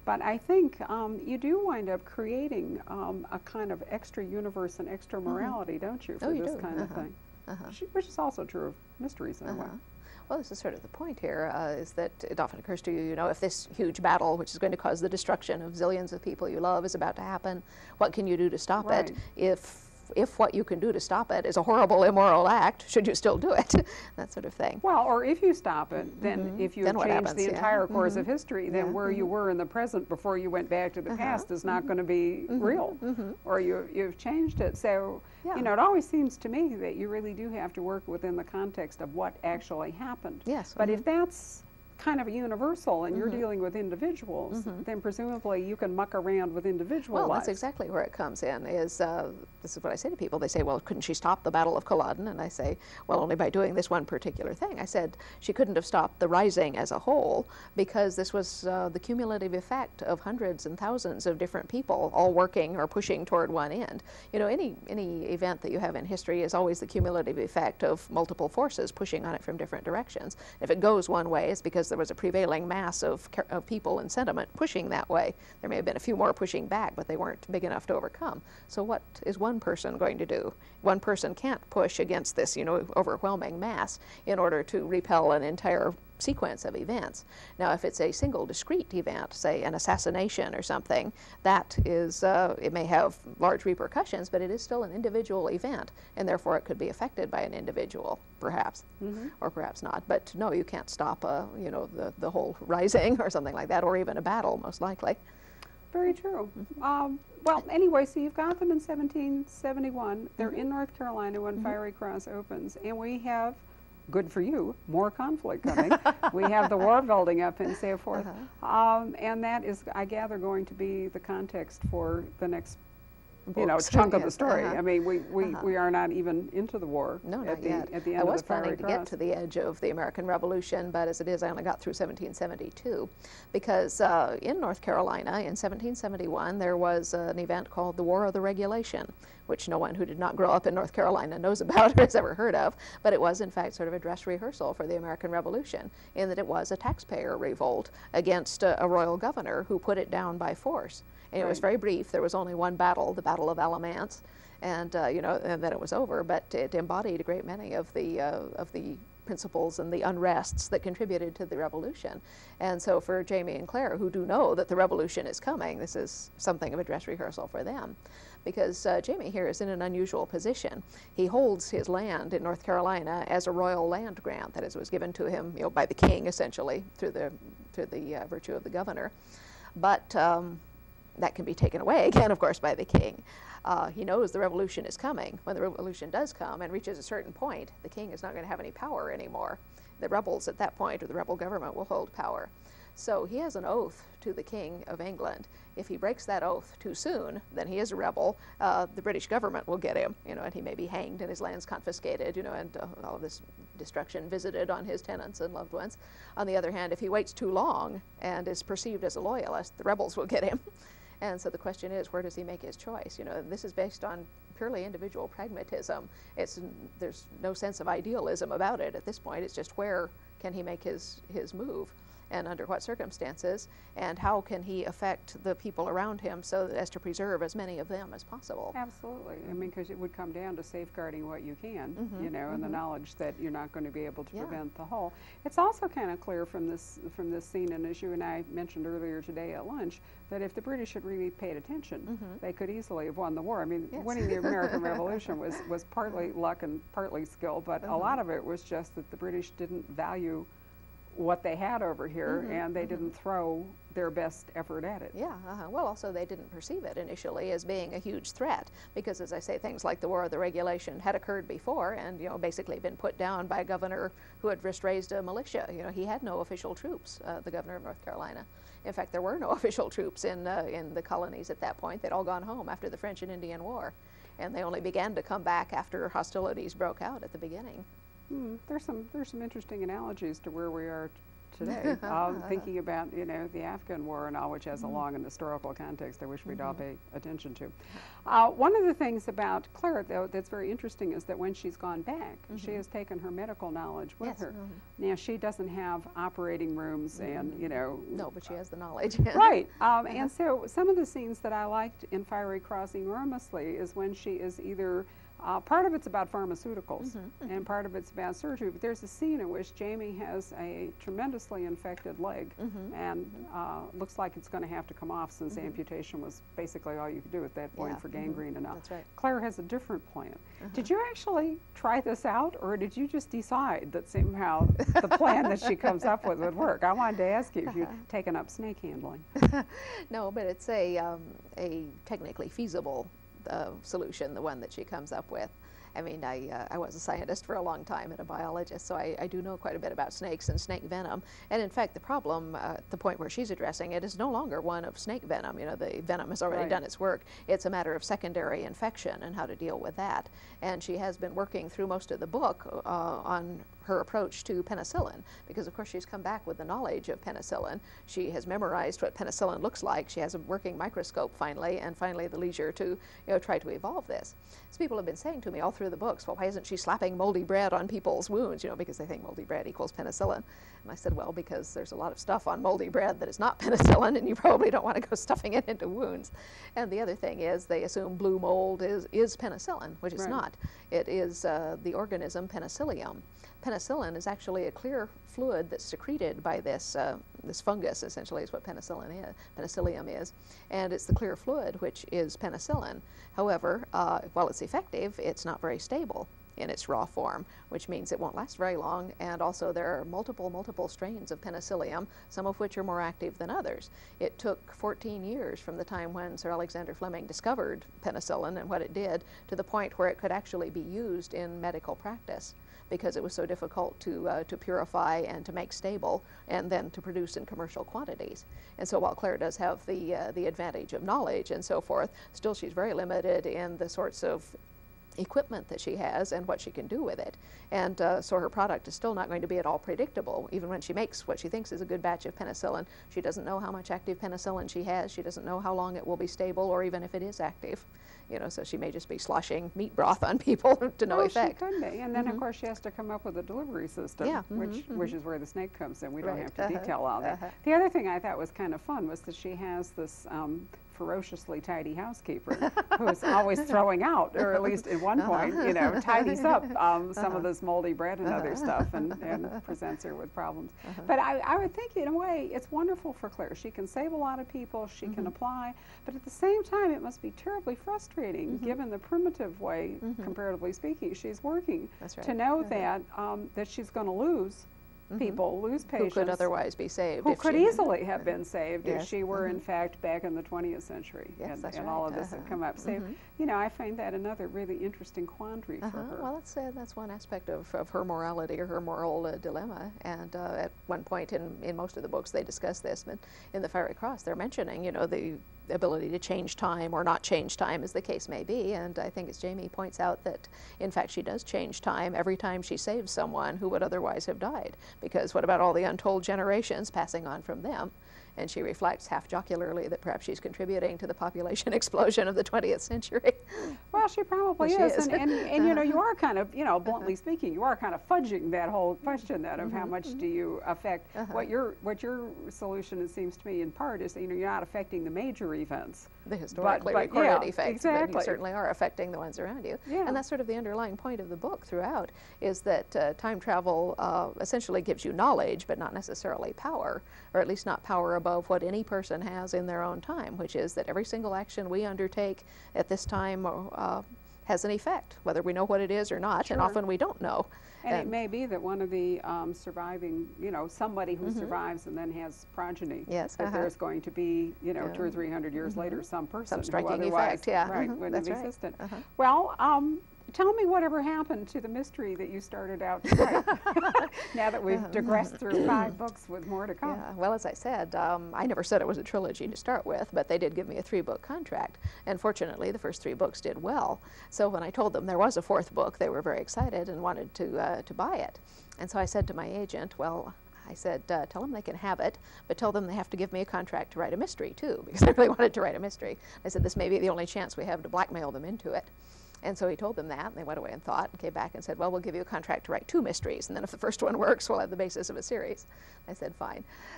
But I think you do wind up creating a kind of extra universe and extra morality, don't you, for you this do. kind of thing? Which is also true of mysteries in a way. Well, this is sort of the point here, is that it often occurs to you, you know, if this huge battle, which is going to cause the destruction of zillions of people you love, is about to happen, what can you do to stop it? If what you can do to stop it is a horrible, immoral act, should you still do it? That sort of thing. Well, or if you stop it, then if you change the entire course of history, then where you were in the present before you went back to the past is not going to be real, or you've changed it. So, you know, it always seems to me that you really do have to work within the context of what actually happened. Yes. But if that's kind of a universal and you're dealing with individuals, then presumably you can muck around with individual lives. Well, that's exactly where it comes in, is this is what I say to people. They say, well, couldn't she stop the Battle of Culloden? And I say, well, only by doing this one particular thing. I said, she couldn't have stopped the Rising as a whole, because this was the cumulative effect of hundreds and thousands of different people all working or pushing toward one end. You know, any event that you have in history is always the cumulative effect of multiple forces pushing on it from different directions. If it goes one way, it's because there was a prevailing mass of people and sentiment pushing that way. There may have been a few more pushing back, but they weren't big enough to overcome. So what is one person going to do? One person can't push against this, you know, overwhelming mass in order to repel an entire sequence of events. Now, if it's a single discrete event, say an assassination or something, that is, it may have large repercussions, but it is still an individual event, and therefore it could be affected by an individual, perhaps, or perhaps not. But no, you can't stop, you know, the whole rising or something like that, or even a battle, most likely. Very true. Well, anyway, so you've got them in 1771. They're in North Carolina when Fiery Cross opens, and we have, good for you, more conflict coming. We have the war building up and so forth. And that is, I gather, going to be the context for the next chunk of the story. I mean, we are not even into the war at the end of the Fiery Cross. I was planning to get to the edge of the American Revolution, but as it is, I only got through 1772, because in North Carolina in 1771 there was an event called the War of the Regulation, which no one who did not grow up in North Carolina knows about or has ever heard of, but it was in fact sort of a dress rehearsal for the American Revolution, in that it was a taxpayer revolt against a royal governor who put it down by force. And it was very brief. There was only one battle, the Battle of Alamance, and and then it was over. But it embodied a great many of the principles and the unrests that contributed to the revolution. And so for Jamie and Claire, who do know that the revolution is coming, this is something of a dress rehearsal for them, because Jamie here is in an unusual position. He holds his land in North Carolina as a royal land grant, that is, it was given to him, you know, by the king essentially through the virtue of the governor, but that can be taken away again, of course, by the king. He knows the revolution is coming. When the revolution does come and reaches a certain point, the king is not going to have any power anymore. The rebels at that point, or the rebel government, will hold power. So he has an oath to the King of England. If he breaks that oath too soon, then he is a rebel. The British government will get him, you know, and he may be hanged and his lands confiscated, you know, and all this destruction visited on his tenants and loved ones. On the other hand, if he waits too long and is perceived as a loyalist, the rebels will get him. And so the question is, where does he make his choice? You know, this is based on purely individual pragmatism. There's no sense of idealism about it at this point. It's just, where can he make his move, and under what circumstances, and how can he affect the people around him so as to preserve as many of them as possible. Absolutely. I mean, because it would come down to safeguarding what you can, you know, and the knowledge that you're not going to be able to prevent the whole. It's also kind of clear from this scene, and as you and I mentioned earlier today at lunch, that if the British had really paid attention, they could easily have won the war. I mean, winning the American Revolution was partly luck and partly skill, but a lot of it was just that the British didn't value what they had over here, and they didn't throw their best effort at it. Yeah, well, also they didn't perceive it initially as being a huge threat, because, as I say, things like the War of the Regulation had occurred before, and, you know, basically been put down by a governor who had just raised a militia. You know, he had no official troops, the governor of North Carolina. In fact, there were no official troops in the colonies at that point. They'd all gone home after the French and Indian War, and they only began to come back after hostilities broke out at the beginning. There's some interesting analogies to where we are today, thinking about, you know, the Afghan War and all, which has a long and historical context I wish we'd all pay attention to. One of the things about Claire, though, that's very interesting is that when she's gone back, she has taken her medical knowledge with her. Now, she doesn't have operating rooms and, you know. No, but she has the knowledge. Right. And so some of the scenes that I liked in Fiery Cross enormously is when she is either part of it's about pharmaceuticals and part of it's about surgery, but there's a scene in which Jamie has a tremendously infected leg and looks like it's going to have to come off since amputation was basically all you could do at that point for gangrene and all. That's right. Claire has a different plan. Did you actually try this out, or did you just decide that somehow the plan that she comes up with would work? I wanted to ask you if you'd taken up snake handling. No, but it's a technically feasible solution, the one that she comes up with. I mean, I was a scientist for a long time and a biologist, so I do know quite a bit about snakes and snake venom. And in fact, the problem, the point where she's addressing it, is no longer one of snake venom. You know, the venom has already done its work. It's a matter of secondary infection and how to deal with that. And she has been working through most of the book on her approach to penicillin, because of course she's come back with the knowledge of penicillin. She has memorized what penicillin looks like. She has a working microscope finally, and finally the leisure to, you know, try to evolve this. So people have been saying to me all through the books, well, why isn't she slapping moldy bread on people's wounds, you know, because they think moldy bread equals penicillin. And I said, well, because there's a lot of stuff on moldy bread that is not penicillin, and you probably don't want to go stuffing it into wounds. And the other thing is they assume blue mold is penicillin, which is not. It is the organism Penicillium. Penicillin is actually a clear fluid that's secreted by this this fungus, essentially, is what Penicillium is, and it's the clear fluid which is penicillin. However, while it's effective, it's not very stable in its raw form, which means it won't last very long, and also there are multiple strains of Penicillium, some of which are more active than others. It took 14 years from the time when Sir Alexander Fleming discovered penicillin and what it did to the point where it could actually be used in medical practice, because it was so difficult to purify and to make stable and then to produce in commercial quantities. And so while Claire does have the advantage of knowledge and so forth, still she's very limited in the sorts of equipment that she has and what she can do with it. And so her product is still not going to be at all predictable. Even when she makes what she thinks is a good batch of penicillin, she doesn't know how much active penicillin she has. She doesn't know how long it will be stable, or even if it is active. You know, so she may just be sloshing meat broth on people to no effect. She could be. And then, of course, she has to come up with a delivery system, which is where the snake comes in. We don't have to detail all that. The other thing I thought was kind of fun was that she has this ferociously tidy housekeeper who's always throwing out, or at least at one point, you know, tidies up some of this moldy bread and other stuff and presents her with problems. But I would think, in a way, it's wonderful for Claire. She can save a lot of people, she can apply, but at the same time, it must be terribly frustrating, given the primitive way, comparatively speaking, she's working, to know that, that she's going to lose people, lose patients. Who could otherwise be saved. Who could easily have been saved if she were, in fact, back in the 20th century. Yes, and all of this had come up. So, you know, I find that another really interesting quandary for her. Well, that's one aspect of her morality, or her moral dilemma. And at one point in most of the books they discuss this, but in the Fiery Cross they're mentioning, you know, the ability to change time or not change time, as the case may be. And I think, as Jamie points out, that in fact she does change time every time she saves someone who would otherwise have died, because what about all the untold generations passing on from them? And she reflects half jocularly that perhaps she's contributing to the population explosion of the 20th century. Well, she probably is. And you know, you are kind of, you know, bluntly speaking, you are kind of fudging that whole question then of how much do you affect. What your solution, it seems to me, in part, is that, you know, you're not affecting the major events. The historically recorded effects, but you certainly are affecting the ones around you. And that's sort of the underlying point of the book throughout, is that time travel essentially gives you knowledge, but not necessarily power, or at least not power above what any person has in their own time, which is that every single action we undertake at this time has an effect, whether we know what it is or not, and often we don't know. And it may be that one of the surviving, you know, somebody who survives and then has progeny, that there's going to be, you know, 200 or 300 years later, some person some striking who otherwise, effect, wouldn't have existed. Well, tell me whatever happened to the mystery that you started out to write, now that we've digressed through 5 books with more to come. Yeah, well, as I said, I never said it was a trilogy to start with, but they did give me a 3-book contract. And fortunately, the first 3 books did well. So when I told them there was a 4th book, they were very excited and wanted to buy it. And so I said to my agent, well, I said, tell them they can have it, but tell them they have to give me a contract to write a mystery too, because I really wanted to write a mystery. I said, this may be the only chance we have to blackmail them into it. And so he told them that, and they went away and thought, and came back and said, well, we'll give you a contract to write 2 mysteries, and then if the first one works, we'll have the basis of a series. I said, fine.